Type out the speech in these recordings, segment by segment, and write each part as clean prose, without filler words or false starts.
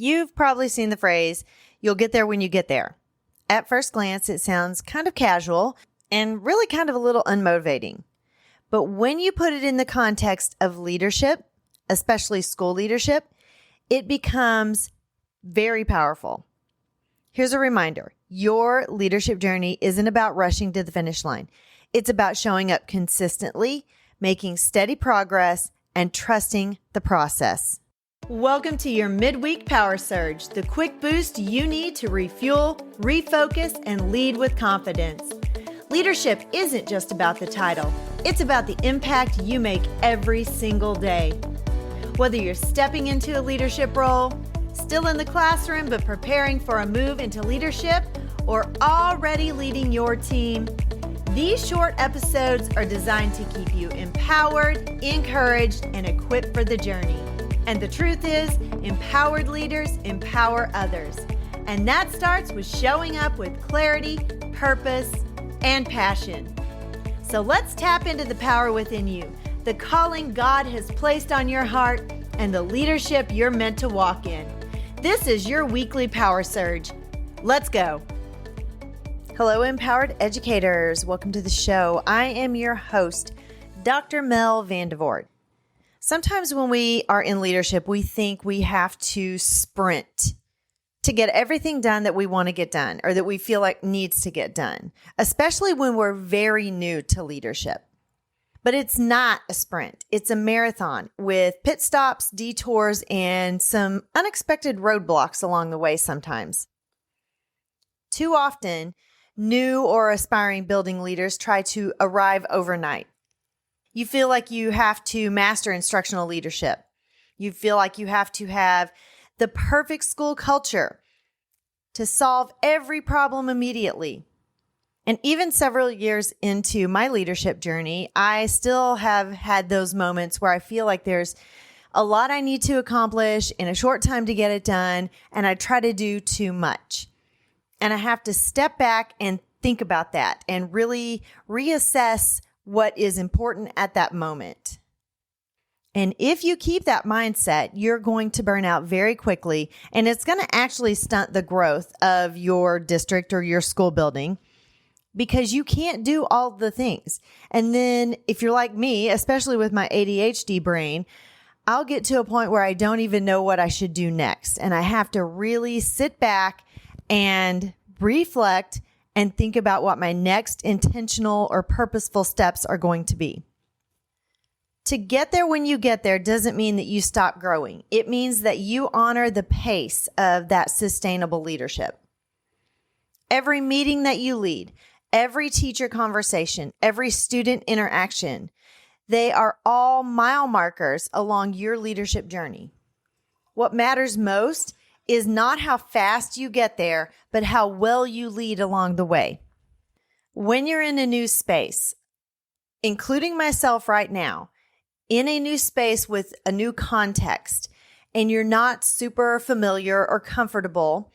You've probably seen the phrase, you'll get there when you get there. At first glance, it sounds kind of casual and really kind of a little unmotivating. But when you put it in the context of leadership, especially school leadership, it becomes very powerful. Here's a reminder. Your leadership journey isn't about rushing to the finish line. It's about showing up consistently, making steady progress, and trusting the process. Welcome to your midweek power surge, the quick boost you need to refuel, refocus, and lead with confidence. Leadership isn't just about the title. It's about the impact you make every single day. Whether you're stepping into a leadership role, still in the classroom but preparing for a move into leadership, or already leading your team, these short episodes are designed to keep you empowered, encouraged, and equipped for the journey. And the truth is, empowered leaders empower others. And that starts with showing up with clarity, purpose, and passion. So let's tap into the power within you, the calling God has placed on your heart, and the leadership you're meant to walk in. This is your weekly power surge. Let's go. Hello, empowered educators. Welcome to the show. I am your host, Dr. Mel Vandevoort. Sometimes when we are in leadership, we think we have to sprint to get everything done that we want to get done or that we feel like needs to get done, especially when we're very new to leadership. But it's not a sprint. It's a marathon with pit stops, detours, and some unexpected roadblocks along the way sometimes. Too often, new or aspiring building leaders try to arrive overnight. You feel like you have to master instructional leadership. You feel like you have to have the perfect school culture to solve every problem immediately. And even several years into my leadership journey, I still have had those moments where I feel like there's a lot I need to accomplish in a short time to get it done, and I try to do too much. And I have to step back and think about that and really reassess what is important at that moment. And if you keep that mindset, you're going to burn out very quickly, and it's going to actually stunt the growth of your district or your school building because you can't do all the things. And then if you're like me, especially with my ADHD brain, I'll get to a point where I don't even know what I should do next. And I have to really sit back and reflect and think about what my next intentional or purposeful steps are going to be. To get there when you get there doesn't mean that you stop growing. It means that you honor the pace of that sustainable leadership. Every meeting that you lead, every teacher conversation, every student interaction, they are all mile markers along your leadership journey. What matters most is not how fast you get there, but how well you lead along the way. When you're in a new space, including myself right now, in a new space with a new context, and you're not super familiar or comfortable,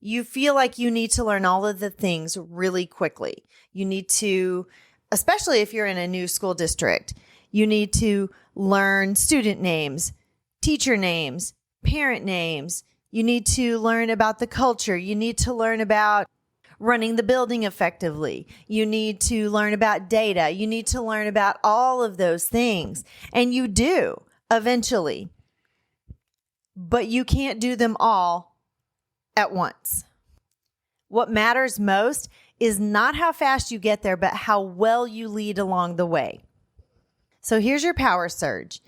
you feel like you need to learn all of the things really quickly. You need to, especially if you're in a new school district, you need to learn student names, teacher names, parent names. You need to learn about the culture. You need to learn about running the building effectively. You need to learn about data. You need to learn about all of those things. And you do eventually, but you can't do them all at once. What matters most is not how fast you get there, but how well you lead along the way. So here's your power surge.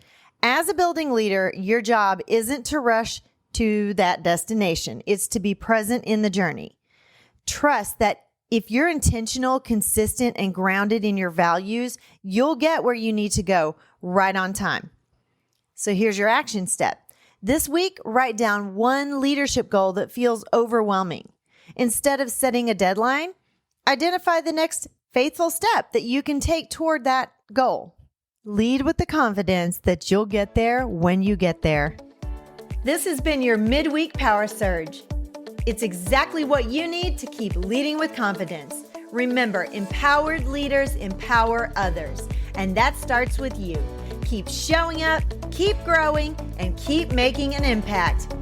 As a building leader, your job isn't to rush to that destination. It's to be present in the journey. Trust that if you're intentional, consistent, and grounded in your values, you'll get where you need to go right on time. So here's your action step. This week, write down one leadership goal that feels overwhelming. Instead of setting a deadline, identify the next faithful step that you can take toward that goal. Lead with the confidence that you'll get there when you get there. This has been your midweek power surge. It's exactly what you need to keep leading with confidence. Remember, empowered leaders empower others, and that starts with you. Keep showing up, keep growing, and keep making an impact.